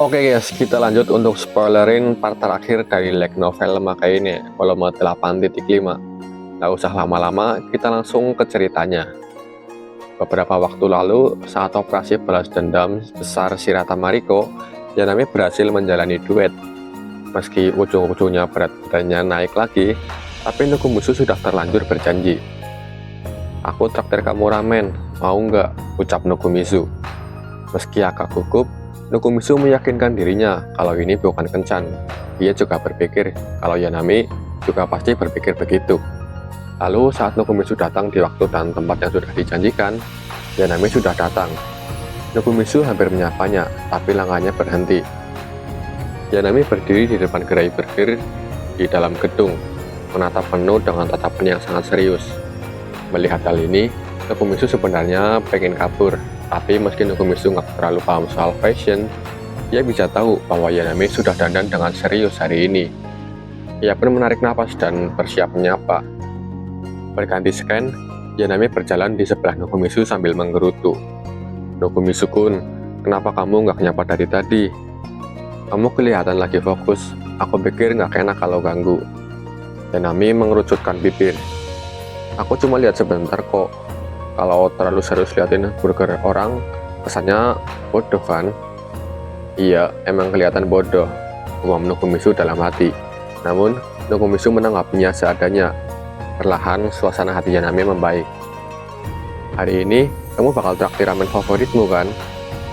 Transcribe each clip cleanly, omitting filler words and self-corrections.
Oke guys, kita lanjut untuk spoilerin part terakhir dari light novel Makaine volume 8.5. Nggak usah lama-lama, kita langsung ke ceritanya. Beberapa waktu lalu, saat operasi balas dendam besar Shirata Mariko, Yanami berhasil menjalani duet. Meski ujung-ujungnya berat badannya naik lagi, tapi Nokomitsu sudah terlanjur berjanji. "Aku traktir kamu ramen, mau nggak?" ucap Nokomitsu. Meski agak gugup, Nokomitsu meyakinkan dirinya kalau ini bukan kencan. Dia juga berpikir kalau Yanami juga pasti berpikir begitu. Lalu saat Nokomitsu datang di waktu dan tempat yang sudah dijanjikan, Yanami sudah datang. Nokomitsu hampir menyapanya, tapi langkahnya berhenti. Yanami berdiri di depan gerai burger di dalam gedung, menatap menu dengan tatapan yang sangat serius. Melihat hal ini, Nokomitsu sebenarnya pengen kabur, tapi meski Nokomitsu nggak terlalu paham soal fashion, dia bisa tahu bahwa Yanami sudah dandan dengan serius hari ini. Ia pun menarik napas dan bersiap menyapa. Berganti scan, Yanami berjalan di sebelah Nokomitsu sambil menggerutu. "Nokomitsu-kun, kenapa kamu nggak nyapa dari tadi? Kamu kelihatan lagi fokus, aku pikir nggak enak kalau ganggu." Yanami mengerucutkan bibir. "Aku cuma lihat sebentar kok. Kalau terlalu serius liatin burger orang, kesannya bodoh kan?" "Iya, emang kelihatan bodoh," umam Nokomitsu dalam hati. Namun, Nokomitsu menanggapinya seadanya. Perlahan, suasana hati Yanami membaik. "Hari ini, kamu bakal traktir ramen favoritmu kan?"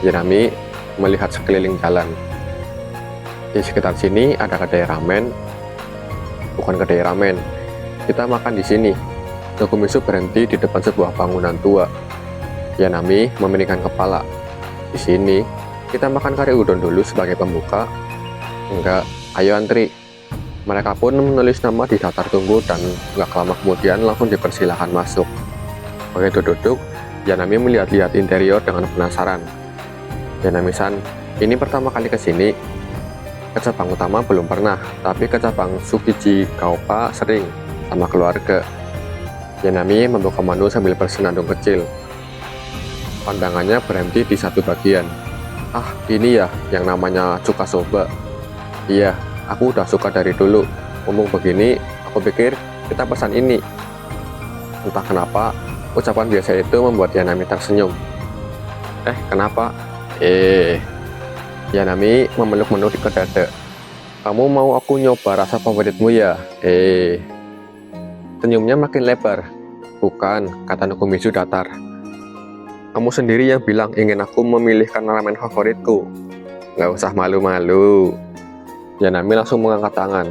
Yanami melihat sekeliling jalan. Di sekitar sini ada kedai ramen. Bukan kedai ramen. Kita makan di sini. Nokomitsu berhenti di depan sebuah bangunan tua. Yanami memeningkan kepala. "Di sini, kita makan kari udon dulu sebagai pembuka." "Enggak, ayo antri." Mereka pun menulis nama di daftar tunggu dan nggak lama kemudian langsung dipersilahkan masuk. Begitu duduk, Yanami melihat-lihat interior dengan penasaran. "Yanami-san, ini pertama kali ke sini?" "Ke cabang utama belum pernah, tapi ke cabang Tsukiji Gaoka sering, sama keluarga." Yanami membuka menu sambil bersenandung kecil. Pandangannya berhenti di satu bagian. "Ah, ini ya yang namanya Chuka Soba." "Iya, aku udah suka dari dulu. Ngomong begini, aku pikir kita pesan ini." Entah kenapa, ucapan biasa itu membuat Yanami tersenyum. Kenapa?" Yanami memeluk menu ke dada. "Kamu mau aku nyoba rasa favoritmu ya?" Senyumnya makin lebar. "Bukan," kata Nokomitsu datar. "Kamu sendiri yang bilang ingin aku memilihkan ramen favoritku. Nggak usah malu-malu." Yanami langsung mengangkat tangan.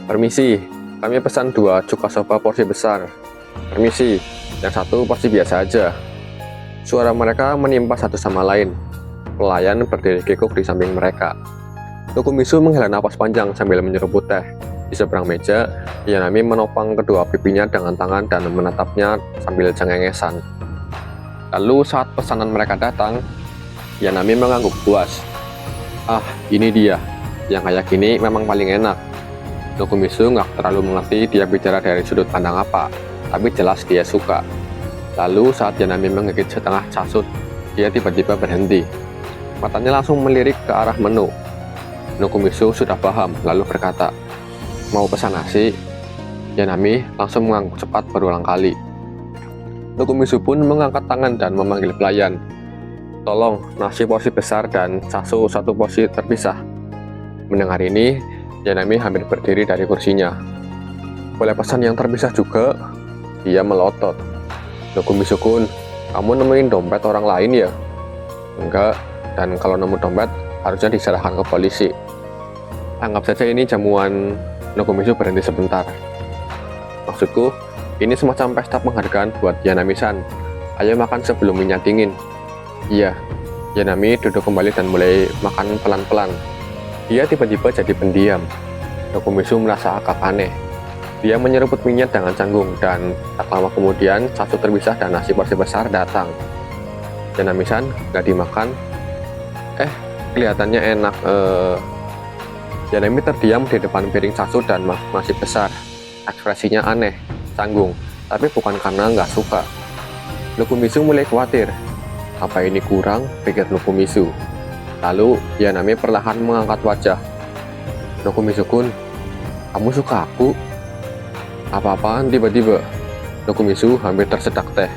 "Permisi, kami pesan 2 Chuka Soba porsi besar." "Permisi, yang satu porsi biasa aja." Suara mereka menimpa satu sama lain. Pelayan berdiri kikuk di samping mereka. Nokomitsu menghela napas panjang sambil menyeruput teh. Di seberang meja, Yanami menopang kedua pipinya dengan tangan dan menatapnya sambil cengengesan. Lalu saat pesanan mereka datang, Yanami mengangguk puas. "Ah, ini dia. Yang kayak gini memang paling enak." Nokomitsu nggak terlalu mengerti dia bicara dari sudut pandang apa, tapi jelas dia suka. Lalu saat Yanami menggigit setengah casut, dia tiba-tiba berhenti. Matanya langsung melirik ke arah menu. Nokomitsu sudah paham, lalu berkata, "Mau pesan nasi?" Yanami langsung mengangguk cepat berulang kali. Nokomitsu pun mengangkat tangan dan memanggil pelayan. "Tolong, nasi porsi besar dan sasu 1 porsi terpisah." Mendengar ini, Yanami hampir berdiri dari kursinya. "Boleh pesan yang terpisah juga?" Dia melotot. "Nokomitsu-kun, kamu nemuin dompet orang lain ya?" "Enggak, dan kalau nemu dompet harusnya diserahkan ke polisi." "Anggap saja ini jamuan." Nokomitsu berhenti sebentar. "Maksudku, ini semacam pesta penghargaan buat Yanami-san. Ayo makan sebelum minyak dingin." "Iya." Yanami duduk kembali dan mulai makan pelan-pelan. Dia tiba-tiba jadi pendiam. Nokomitsu merasa agak aneh. Dia menyeruput minyak dengan canggung dan tak lama kemudian sasu terpisah dan nasi porsi besar datang. "Yanami-san, nggak dimakan?" Kelihatannya enak." Yanami terdiam di depan piring sasu dan nasi besar. Ekspresinya aneh, canggung, tapi bukan karena nggak suka. Nokomitsu mulai khawatir. "Apa ini kurang?" pikir Nokomitsu. Lalu Yanami perlahan mengangkat wajah. Nokumisu-kun, kamu suka aku? Apa-apaan tiba-tiba? Nokumisu hampir tersedak teh.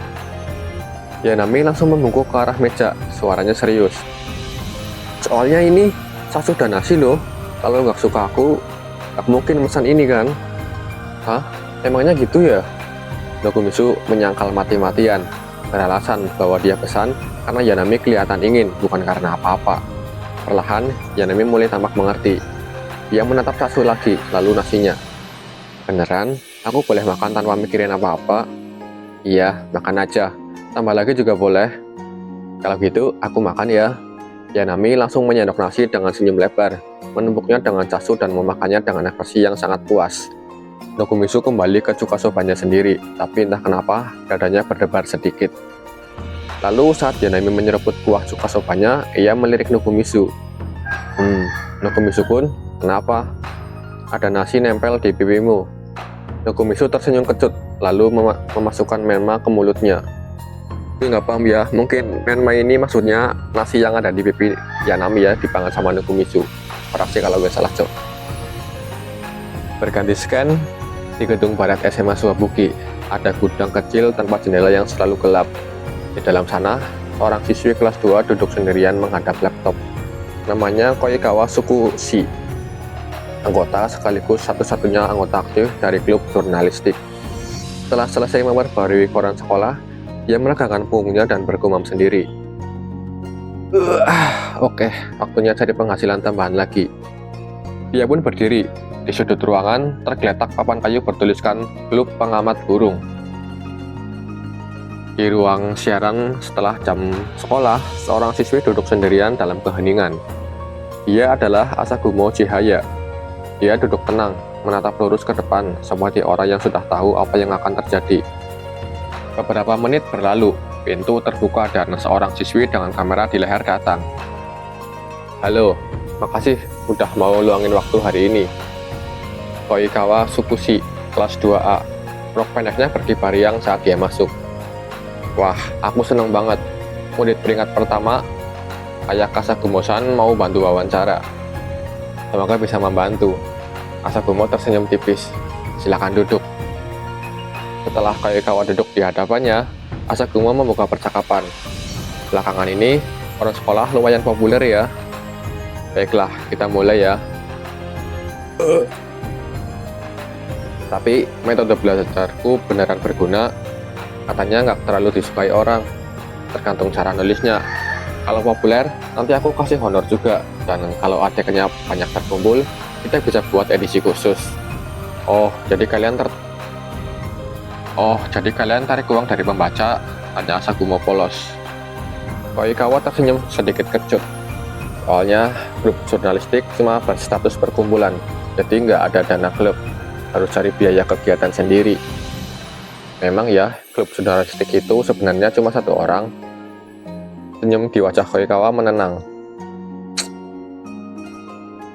Yanami langsung membungkuk ke arah meja, suaranya serius. Soalnya ini Sasu dan nasi loh. Kalau nggak suka aku, nggak mungkin pesan ini kan? Hah? Emangnya gitu ya? Nokumisu menyangkal mati-matian, beralasan bahwa dia pesan karena Yanami kelihatan ingin, bukan karena apa-apa. Perlahan, Yanami mulai tampak mengerti. Dia menatap Sasu lagi, lalu nasinya. Beneran? Aku boleh makan tanpa mikirin apa-apa? Iya, makan aja. Tambah lagi juga boleh. Kalau gitu, aku makan ya. Yanami langsung menyendok nasi dengan senyum lebar, menumpuknya dengan casu dan memakannya dengan ekspresi yang sangat puas. Nokumisu kembali ke cuka sobanya sendiri, tapi entah kenapa dadanya berdebar sedikit. Lalu saat Yanami menyeruput kuah cuka sobanya, ia melirik Nokumisu. Nokumisu-kun, kenapa? Ada nasi nempel di pipimu. Nokumisu tersenyum kecut, lalu memasukkan menma ke mulutnya. Gue nggak paham ya, mungkin menma ini maksudnya nasi yang ada di pipi Yanami ya, dipangan sama Nokumisu. Koreksi kalau gue salah, Cok. Berganti scan, di gedung barat SMA Suwabuki, ada gudang kecil tanpa jendela yang selalu gelap. Di dalam sana, seorang siswi kelas 2 duduk sendirian menghadap laptop. Namanya Koikawa Tsukushi, anggota sekaligus satu-satunya anggota aktif dari klub jurnalistik. Setelah selesai memperbarui koran sekolah, dia meregangkan punggungnya dan bergumam sendiri. Oke, waktunya cari penghasilan tambahan lagi. Dia pun berdiri. Di sudut ruangan, tergeletak papan kayu bertuliskan Klub Pengamat Burung. Di ruang siaran setelah jam sekolah, seorang siswi duduk sendirian dalam keheningan. Dia adalah Asagumo Chihaya. Dia duduk tenang, menatap lurus ke depan, seperti orang yang sudah tahu apa yang akan terjadi. Beberapa menit berlalu, pintu terbuka dan seorang siswi dengan kamera di leher datang. Halo, makasih udah mau luangin waktu hari ini. Koikawa Tsukushi, kelas 2A. Rok pendeknya berkibar riang saat dia masuk. Wah, aku seneng banget. Murid peringkat pertama, Ayaka Asagumo-san mau bantu wawancara. Semoga bisa membantu. Asagumo tersenyum tipis. Silakan duduk. Setelah Koikawa duduk di hadapannya, Asagumo membuka percakapan. Belakangan ini, orang sekolah lumayan populer ya. Baiklah, kita mulai ya. Tapi metode belajarku beneran berguna. Katanya nggak terlalu disukai orang. Tergantung cara nulisnya. Kalau populer, nanti aku kasih honor juga. Dan kalau artikelnya banyak terkumpul, kita bisa buat edisi khusus. Oh, jadi kalian tarik uang dari pembaca? Tanya Asagumo polos. Koikawa tersenyum sedikit kecut. Soalnya grup jurnalistik cuma berstatus perkumpulan, jadi nggak ada dana klub. Harus cari biaya kegiatan sendiri. Memang ya, klub jurnalistik itu sebenarnya cuma satu orang. Senyum di wajah Koikawa menenang.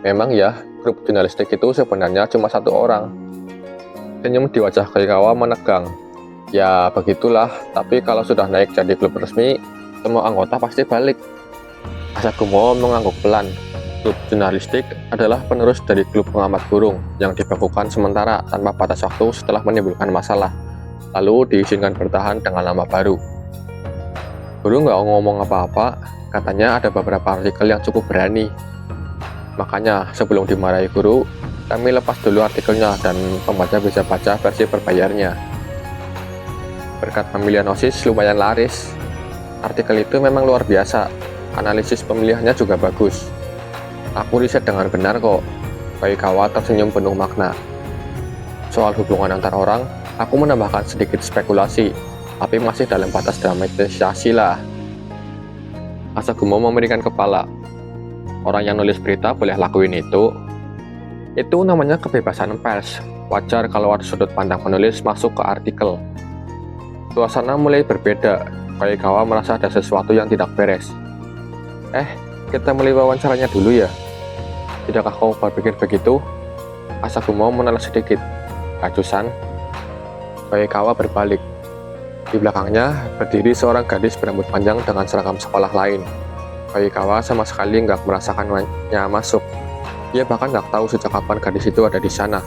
Memang ya, grup jurnalistik itu sebenarnya cuma satu orang. Senyum di wajah Koikawa menegang. Ya begitulah, tapi kalau sudah naik jadi klub resmi, semua anggota pasti balik. Asagumo mengangguk pelan. Klub jurnalistik adalah penerus dari klub pengamat burung yang dibekukan sementara tanpa batas waktu setelah menimbulkan masalah, lalu diizinkan bertahan dengan nama baru. Guru nggak ngomong apa-apa, katanya ada beberapa artikel yang cukup berani. Makanya sebelum dimarahi guru, kami lepas dulu artikelnya dan pembaca bisa baca versi berbayarnya. Berkat pemilihan OSIS lumayan laris. Artikel itu memang luar biasa, analisis pemilihannya juga bagus. Aku riset dengan benar kok. Koikawa tersenyum penuh makna. Soal hubungan antar orang, aku menambahkan sedikit spekulasi, tapi masih dalam batas dramatisasi lah. Asagumo memberikan kepala. Orang yang nulis berita boleh lakuin itu. Itu namanya kebebasan pers. Wajar kalau ada sudut pandang penulis masuk ke artikel. Suasana mulai berbeda. Koikawa merasa ada sesuatu yang tidak beres. Kita mulai wawancaranya dulu ya. Tidakkah kau berpikir begitu? Asagumo menoleh sedikit. Kacusan. Koikawa berbalik. Di belakangnya berdiri seorang gadis berambut panjang dengan seragam sekolah lain. Koikawa sama sekali nggak merasakannya masuk. Dia bahkan nggak tahu sejak kapan gadis itu ada di sana.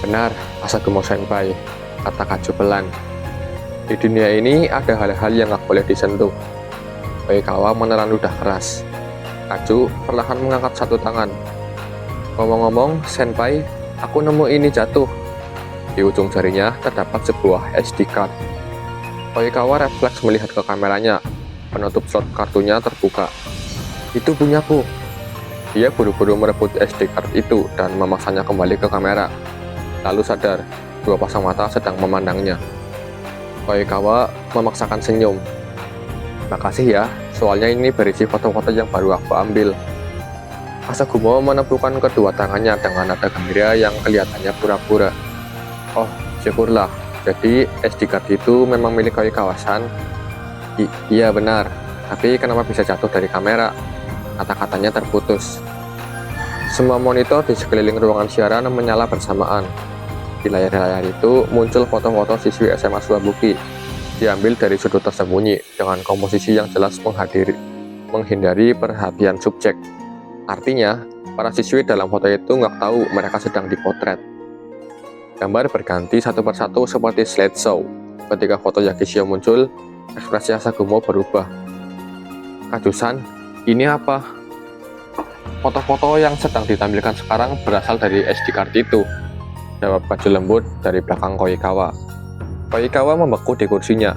Benar, Asagumo Senpai, kata Kaju pelan. Di dunia ini ada hal-hal yang nggak boleh disentuh. Koikawa menelan ludah keras. Kaju perlahan mengangkat satu tangan. Ngomong-ngomong, Senpai, aku nemu ini jatuh. Di ujung jarinya terdapat sebuah SD card. Koikawa refleks melihat ke kameranya. Penutup slot kartunya terbuka. Itu punyaku. Dia buru-buru merebut SD card itu dan memaksanya kembali ke kamera. Lalu sadar, dua pasang mata sedang memandangnya. Koikawa memaksakan senyum. Makasih ya, soalnya ini berisi foto-foto yang baru aku ambil. Asagumo menepukan kedua tangannya dengan nada gembira yang kelihatannya pura-pura. Oh, syukurlah. Jadi SD card itu memang milik Koikawa-san. Iya benar, tapi kenapa bisa jatuh dari kamera? Kata-katanya terputus. Semua monitor di sekeliling ruangan siaran menyala bersamaan. Di layar-layar itu muncul foto-foto siswi SMA Suwabuki, diambil dari sudut tersembunyi dengan komposisi yang jelas menghindari perhatian subjek. Artinya, para siswi dalam foto itu nggak tahu mereka sedang dipotret. Gambar berganti satu persatu seperti slideshow. Ketika foto Yakishio muncul, ekspresi Asagumo berubah. Kaju-san, ini apa? Foto-foto yang sedang ditampilkan sekarang berasal dari SD card itu, jawab Kaju lembut dari belakang Koikawa. Koikawa membeku di kursinya.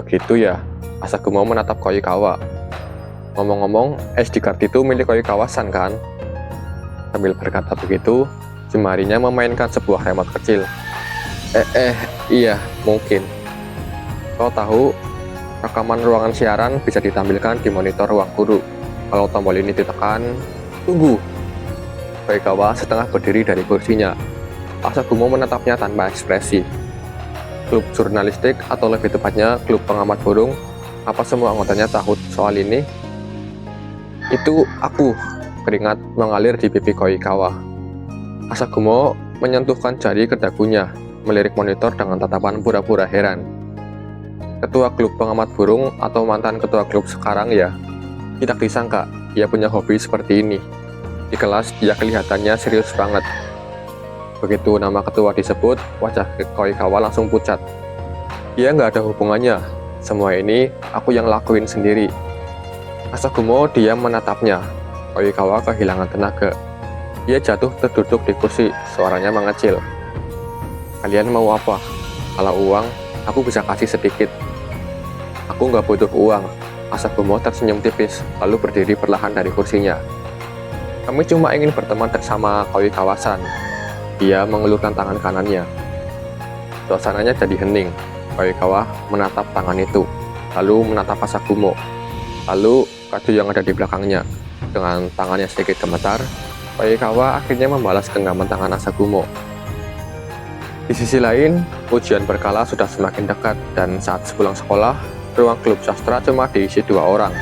Begitu ya, Asagumo menatap Koikawa. Ngomong-ngomong, SD card itu milik Koikawa-san kan? Sambil berkata begitu, jemarinya memainkan sebuah remote kecil. Iya, mungkin. Kau tahu, rekaman ruangan siaran bisa ditampilkan di monitor ruang guru. Kalau tombol ini ditekan, tunggu. Koikawa setengah berdiri dari kursinya. Asagumo menatapnya tanpa ekspresi. Klub jurnalistik atau lebih tepatnya klub pengamat burung, apa semua anggotanya tahu soal ini? Itu aku. Keringat mengalir di pipi Koikawa. Asagumo menyentuhkan jari ke dagunya, melirik monitor dengan tatapan pura-pura heran. Ketua klub pengamat burung atau mantan ketua klub sekarang ya? Tidak disangka, dia punya hobi seperti ini. Di kelas, dia kelihatannya serius banget. Begitu nama ketua disebut, wajah Koikawa langsung pucat. Dia nggak ada hubungannya. Semua ini, aku yang lakuin sendiri. Asagumo diam menatapnya. Koikawa kehilangan tenaga. Dia jatuh terduduk di kursi, suaranya mengecil. Kalian mau apa? Kalau uang, aku bisa kasih sedikit. Aku nggak butuh uang. Asagumo tersenyum tipis, lalu berdiri perlahan dari kursinya. Kami cuma ingin berteman bersama Koikawa-san. Dia mengulurkan tangan kanannya. Suasananya jadi hening. Koikawa menatap tangan itu, lalu menatap Asagumo. Lalu Kaju yang ada di belakangnya. Dengan tangannya sedikit gemetar, Koikawa akhirnya membalas genggaman tangan Asagumo. Di sisi lain, ujian berkala sudah semakin dekat dan saat sepulang sekolah, ruang klub sastra cuma diisi 2 orang.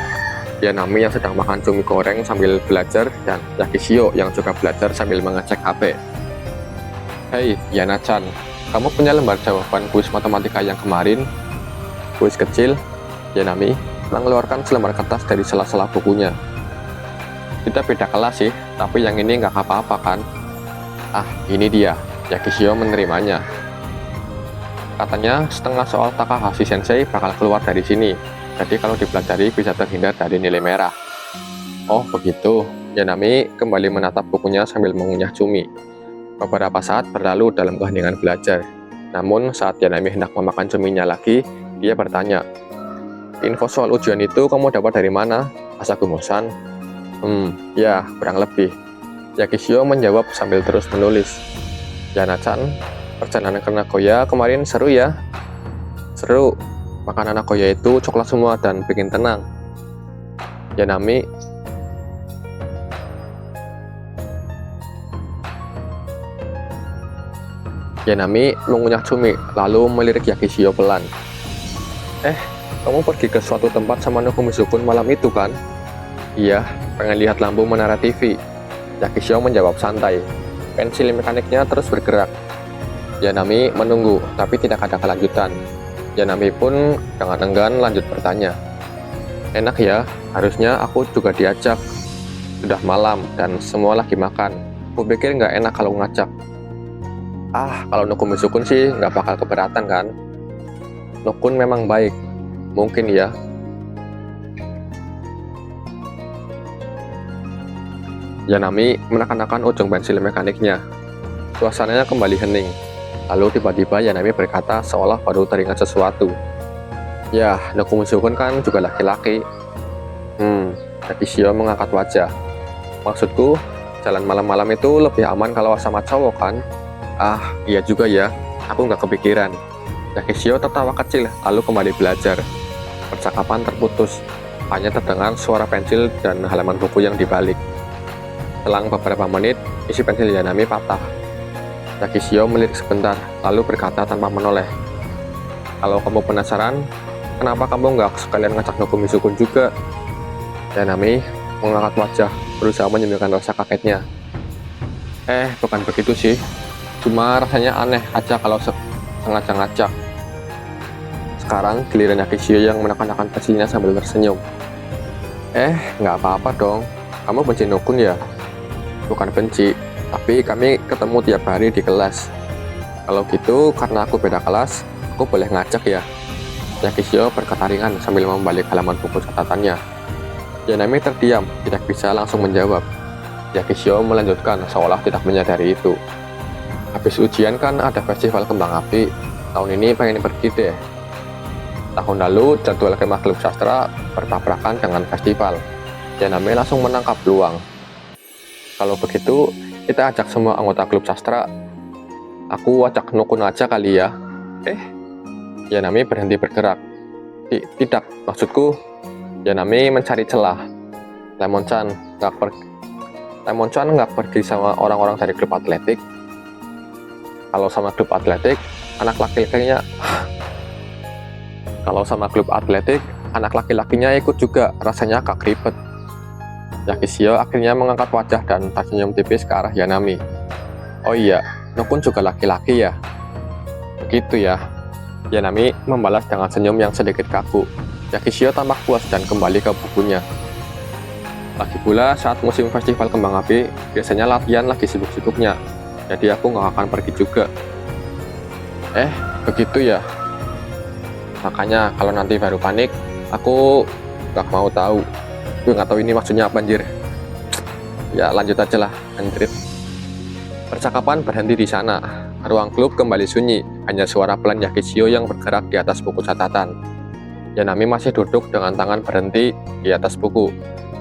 Yanami yang sedang makan cumi goreng sambil belajar dan Yakishio yang juga belajar sambil mengecek HP. Hei, Yana-chan, kamu punya lembar jawaban kuis matematika yang kemarin? Kuis kecil, Yanami mengeluarkan selembar kertas dari sela-sela bukunya. Kita beda kelas sih, tapi yang ini nggak apa-apa kan? Ah, ini dia. Yakishio menerimanya. Katanya setengah soal Takahashi Sensei bakal keluar dari sini, jadi kalau dipelajari bisa terhindar dari nilai merah. Oh begitu, Yanami kembali menatap bukunya sambil mengunyah cumi. Beberapa saat berlalu dalam keheningan belajar. Namun saat Yanami hendak memakan cuminya lagi, dia bertanya, info soal ujian itu kamu dapat dari mana, Asagumo-san? Ya, kurang lebih. Yakishio menjawab sambil terus menulis. Yana-chan, perjalanan ke Nagoya kemarin seru ya? Seru. Makanan Nagoya itu coklat semua dan bikin tenang. Yanami mengunyah cumi, lalu melirik Yakishio pelan. Kamu pergi ke suatu tempat sama Nokomizu-kun malam itu kan? Iya, pengen lihat lampu menara TV. Yakishio menjawab santai. Pensil mekaniknya terus bergerak. Yanami menunggu, tapi tidak ada kelanjutan. Yanami pun dengan enggan lanjut bertanya. Enak ya, Harusnya aku juga diajak. Sudah malam dan semua lagi makan. Aku pikir nggak enak kalau ngajak. Kalau Nokumitsu-kun sih nggak bakal keberatan kan. Nokun memang baik. Mungkin ya. Yanami menekan-nekan ujung pensil mekaniknya. Suasananya kembali hening. Lalu tiba-tiba Yanami berkata seolah baru teringat sesuatu. Ya, Nokumitsu-kun kan juga laki-laki. Takishio mengangkat wajah. Maksudku, jalan malam-malam itu lebih aman kalau sama cowok kan? Iya juga ya. Aku nggak kepikiran. Takishio tertawa kecil, lalu kembali belajar. Percakapan terputus. Hanya terdengar suara pensil dan halaman buku yang dibalik. Selang beberapa menit, isi pensil Yanami patah. Takishio melirik sebentar, lalu berkata tanpa menoleh. Kalau kamu penasaran, kenapa kamu nggak sekalian ngajak Nokumitsu-kun juga? Yanami mengangkat wajah, berusaha menyembunyikan rasa kagetnya. Bukan begitu sih. Cuma rasanya aneh aja kalau sengaja ngajak. Sekarang giliran Takishio yang menekan-nekan pensilnya sambil tersenyum. Nggak apa-apa dong. Kamu benci Nokun ya? Bukan benci, tapi kami ketemu tiap hari di kelas. Kalau gitu, karena aku beda kelas, aku boleh ngajak ya? Takishio berkata ringan sambil membalik halaman buku catatannya. Yanami terdiam, tidak bisa langsung menjawab. Takishio melanjutkan seolah tidak menyadari itu. Habis ujian kan ada festival kembang api. Tahun ini pengen pergi deh. Tahun lalu jadwal kemah klub sastra bertabrakan dengan festival. Yanami langsung menangkap peluang. Kalau begitu, kita ajak semua anggota klub sastra. Aku ajak Nokun aja kali ya. Yanami berhenti bergerak. Tidak, maksudku, Yanami mencari celah. Lemon-chan nggak pergi sama orang-orang dari klub atletik. Kalau sama klub atletik, anak laki-lakinya ikut juga, rasanya agak ribet. Takishio akhirnya mengangkat wajah dan tersenyum tipis ke arah Yanami. Oh iya, Nokun juga laki-laki ya? Begitu ya. Yanami membalas dengan senyum yang sedikit kaku. Takishio tampak puas dan kembali ke bukunya. Lagi pula saat musim festival kembang api, biasanya latihan lagi sibuk-sibuknya. Jadi aku nggak akan pergi juga. Begitu ya. Makanya kalau nanti baru panik, aku nggak mau tahu. Gue nggak tahu ini maksudnya apa anjir. Ya lanjut aja lah, anjir. Percakapan berhenti di sana. Ruang klub kembali sunyi, hanya suara pelan Takishio yang bergerak di atas buku catatan. Yanami masih duduk dengan tangan berhenti di atas buku,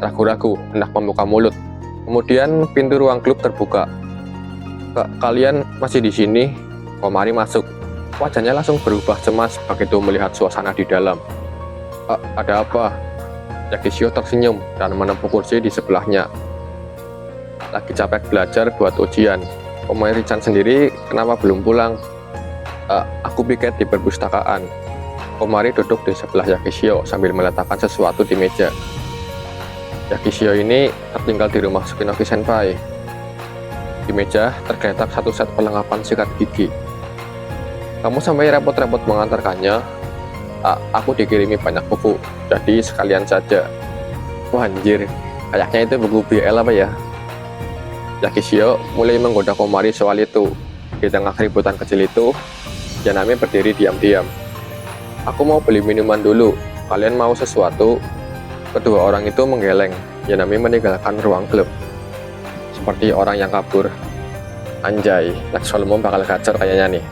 ragu-ragu hendak membuka mulut. Kemudian pintu ruang klub terbuka. Kalian masih di sini? Komari masuk. Wajahnya langsung berubah cemas begitu melihat suasana di dalam. Ada apa? Takishio tersenyum dan menepuk kursi di sebelahnya. Lagi capek belajar buat ujian. Komari-chan sendiri kenapa belum pulang? Aku piket di perpustakaan. Komari duduk di sebelah Takishio sambil meletakkan sesuatu di meja. Takishio ini tertinggal di rumah Sukinoki Senpai. Di meja tergeletak satu set perlengkapan sikat gigi. Kamu sampai repot-repot mengantarkannya? Aku dikirimi banyak buku, jadi sekalian saja. Wah anjir, kayaknya itu buku BL apa ya? Takishio mulai menggoda Komari soal itu. Di tengah keributan kecil itu, Yanami berdiri diam-diam. Aku mau beli minuman dulu, kalian mau sesuatu? Kedua orang itu menggeleng. Yanami meninggalkan ruang klub seperti orang yang kabur. Anjay, next Solomon bakal gacor kayaknya nih.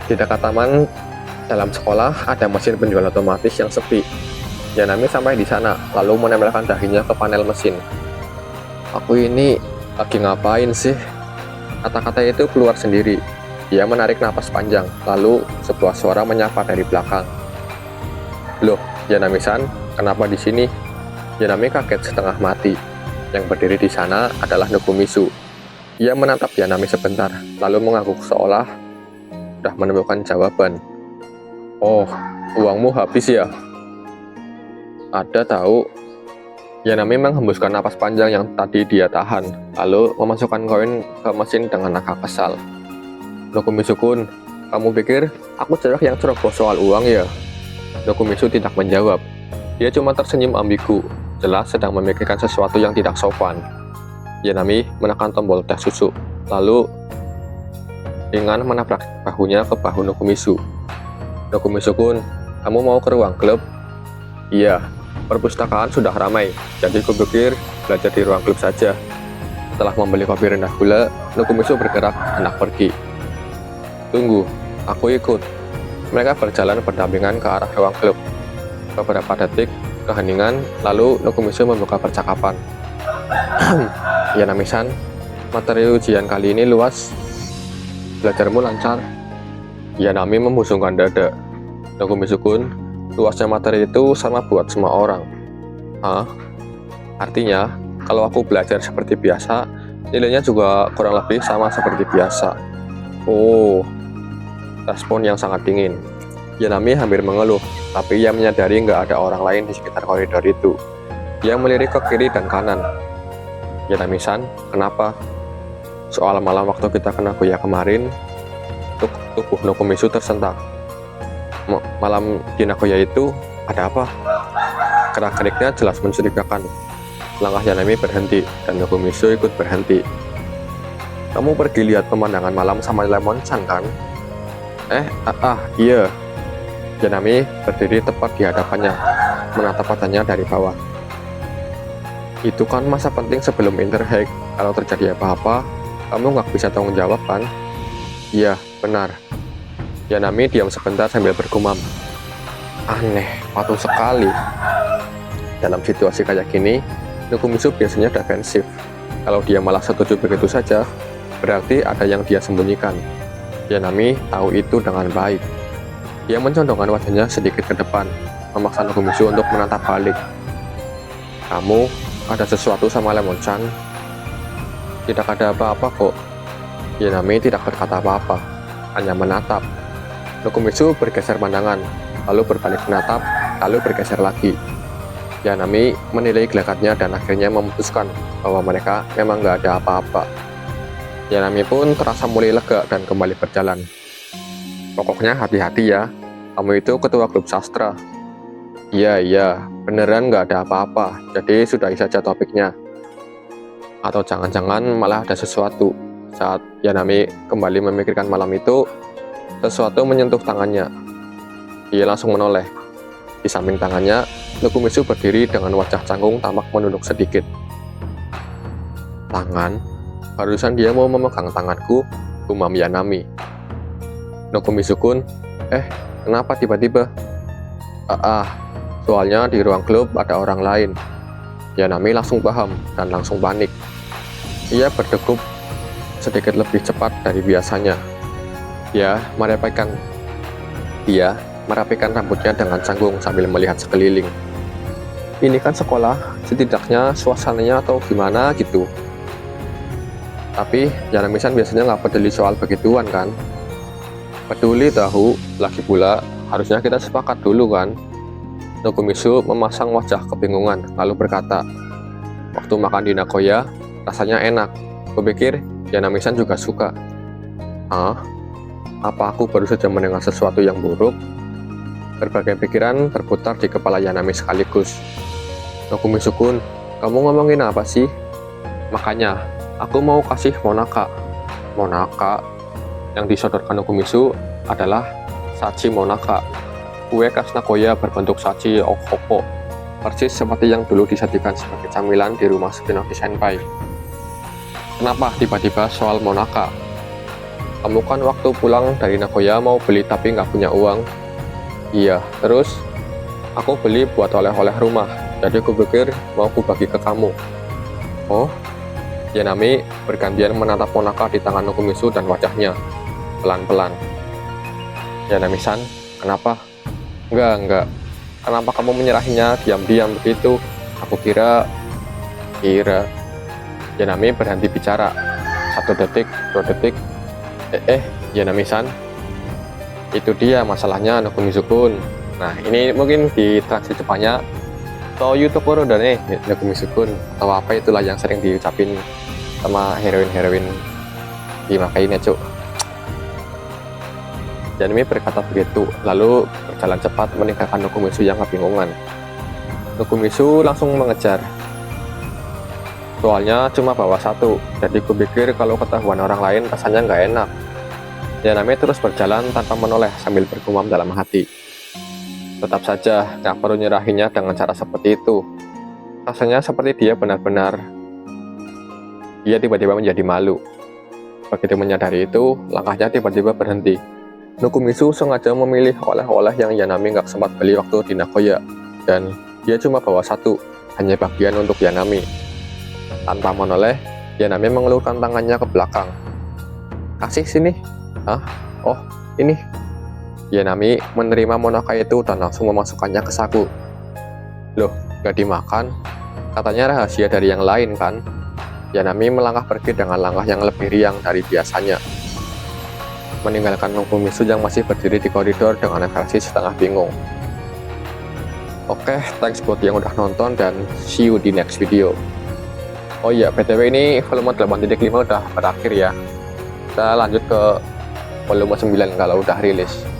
Di dekat taman dalam sekolah ada mesin penjual otomatis yang sepi. Yanami sampai di sana, lalu menempelkan dahinya ke panel mesin. Aku ini lagi ngapain sih? Kata-kata itu keluar sendiri. Dia menarik napas panjang, lalu sebuah suara menyapa dari belakang. Loh, Yanami-san, kenapa di sini? Yanami kaget setengah mati. Yang berdiri di sana adalah Nokumitsu. Ia menatap Yanami sebentar, lalu mengangguk seolah sudah menemukan jawaban. Oh, uangmu habis ya? Ada tahu. Yanami menghembuskan napas panjang yang tadi dia tahan, lalu memasukkan koin ke mesin dengan agak kesal. Nokumitsu-kun, kamu pikir aku cerah yang ceroboh soal uang ya? Nokumitsu tidak menjawab. Dia cuma tersenyum ambigu, jelas sedang memikirkan sesuatu yang tidak sopan. Yanami menekan tombol teh susu, lalu dengan menabrak bahunya ke bahu Nokumitsu. Nokumitsu-kun, kamu mau ke ruang klub? Iya, perpustakaan sudah ramai, jadi kupikir belajar di ruang klub saja. Setelah membeli kopi rendah gula, Nokumitsu bergerak hendak pergi. Tunggu, aku ikut. Mereka berjalan berdampingan ke arah ruang klub. Beberapa detik, keheningan, lalu Nokumitsu membuka percakapan. Yanami-san, materi ujian kali ini luas. Belajarmu lancar? Yanami membusungkan dada. Nokumitsu-kun, luasnya materi itu sama buat semua orang. Hah? Artinya, kalau aku belajar seperti biasa, nilainya juga kurang lebih sama seperti biasa. Oh, respon yang sangat dingin. Yanami hampir mengeluh, tapi ia menyadari nggak ada orang lain di sekitar koridor itu. Dia melirik ke kiri dan kanan. Yanami-san, kenapa? Soal malam waktu kita ke Nagoya kemarin, tubuh Nokumitsu tersentak. Malam di Nagoya itu ada apa? Gerak-geriknya jelas mencurigakan. Langkah Yanami berhenti dan Nokumitsu ikut berhenti. Kamu pergi lihat pemandangan malam sama Lemon-chan kan? Iya. Yanami berdiri tepat di hadapannya, menatap matanya dari bawah. Itu kan masa penting sebelum interhack. Kalau terjadi apa-apa, kamu nggak bisa tanggung jawab kan? Iya, benar. Yanami diam sebentar sambil bergumam. Aneh, patuh sekali. Dalam situasi kayak gini, Nokumitsu biasanya defensif. Kalau dia malah setuju begitu saja, berarti ada yang dia sembunyikan. Yanami tahu itu dengan baik. Dia mencondongkan wajahnya sedikit ke depan, memaksa Nokumitsu untuk menatap balik. Kamu ada sesuatu sama Lemon-chan? Tidak ada apa-apa kok. Yanami tidak berkata apa-apa, hanya menatap. Nokumitsu bergeser pandangan, lalu berbalik menatap, lalu bergeser lagi. Yanami menilai gelakatnya dan akhirnya memutuskan bahwa mereka memang nggak ada apa-apa. Yanami pun terasa mulai lega dan kembali berjalan. Pokoknya hati-hati ya, kamu itu ketua klub sastra. Iya, beneran nggak ada apa-apa, jadi sudahi saja topiknya. Atau jangan-jangan malah ada sesuatu. Saat Yanami kembali memikirkan malam itu, sesuatu menyentuh tangannya. Dia langsung menoleh. Di samping tangannya, Nokumitsu berdiri dengan wajah canggung tampak menunduk sedikit. Tangan? Barusan dia mau memegang tanganku, gumam Yanami. Nokumitsu-kun, kenapa tiba-tiba? Soalnya di ruang klub ada orang lain. Yanami langsung paham dan langsung panik. Ia berdegup sedikit lebih cepat dari biasanya. Dia merapikan rambutnya dengan canggung sambil melihat sekeliling. Ini kan sekolah, setidaknya suasananya atau gimana gitu. Tapi Yanami-san biasanya nggak peduli soal begituan kan? Peduli tahu, lagi pula harusnya kita sepakat dulu kan? Nokumitsu memasang wajah kebingungan, lalu berkata, waktu makan di Nagoya, rasanya enak. Kupikir Yanami-san juga suka. Apa aku baru saja mendengar sesuatu yang buruk? Berbagai pikiran terputar di kepala Yanami sekaligus. Nokumitsu-kun, kamu ngomongin apa sih? Makanya, aku mau kasih monaka. Monaka yang disodorkan Nokumitsu adalah Sachi Monaka. Kue khas Nagoya berbentuk sachi okoko, persis seperti yang dulu disajikan sebagai camilan di rumah Spinoki Senpai. Kenapa tiba-tiba soal monaka? Kamu kan waktu pulang dari Nagoya mau beli tapi nggak punya uang. Iya, terus aku beli buat oleh-oleh rumah, jadi aku pikir mau aku bagi ke kamu. Oh, Yanami bergantian menatap monaka di tangan Nokumitsu dan wajahnya, pelan-pelan. Yanami-san, kenapa? Enggak. Kenapa kamu menyerahinya diam-diam begitu? Aku kira. Yanami berhenti bicara. 1 detik, 2 detik. Yanami-san. Itu dia masalahnya Nokumitsu-kun. Nah, ini mungkin di translasi depannya Toyu Tokoro dane Nokumitsu-kun atau apa itulah yang sering diucapin sama heroin-heroin di Makaine, cuk. Yanami berkata begitu, lalu berjalan cepat meninggalkan Nokumitsu yang kebingungan. Nokumitsu langsung mengejar. Soalnya cuma bawa satu, jadi kupikir kalau ketahuan orang lain rasanya nggak enak. Yanami terus berjalan tanpa menoleh sambil bergumam dalam hati. Tetap saja, nggak perlu nyerahinnya dengan cara seperti itu. Rasanya seperti dia benar-benar. Dia tiba-tiba menjadi malu. Begitu menyadari itu, langkahnya tiba-tiba berhenti. Nokumitsu sengaja memilih oleh-oleh yang Yanami nggak sempat beli waktu di Nagoya. Dan dia cuma bawa satu, hanya bagian untuk Yanami. Tanpa menoleh, Yanami mengelurkan tangannya ke belakang. Kasih sini. Hah? Oh, ini. Yanami menerima Monoka itu dan langsung memasukkannya ke saku. Loh, gak dimakan? Katanya rahasia dari yang lain kan? Yanami melangkah pergi dengan langkah yang lebih riang dari biasanya. Meninggalkan Nokumitsu yang masih berdiri di koridor dengan ekspresi setengah bingung. Oke, thanks buat yang udah nonton dan see you di next video. Oh iya, BTW ini volume 8.5 udah berakhir ya. Kita lanjut ke volume 9 kalau udah rilis.